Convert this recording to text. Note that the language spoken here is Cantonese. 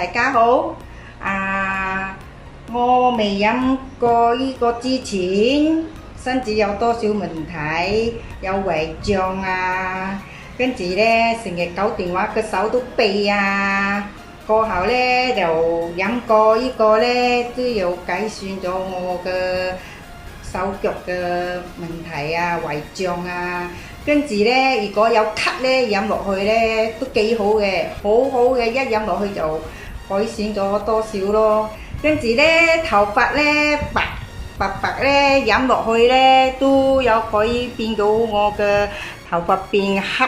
大家好。我未飲過呢個之前，身子有多少問題，有胃脹啊，跟住咧成日搞電話個手都痹啊。過後咧就飲過呢個咧都有改善咗我嘅手腳嘅問題啊，胃脹啊。跟住咧，如果有咳咧，飲落去咧都幾好嘅，好好嘅，一飲落去就改善咗多少咯。跟住咧，頭髮咧白咧，飲落去咧都有改變到我嘅頭髮變黑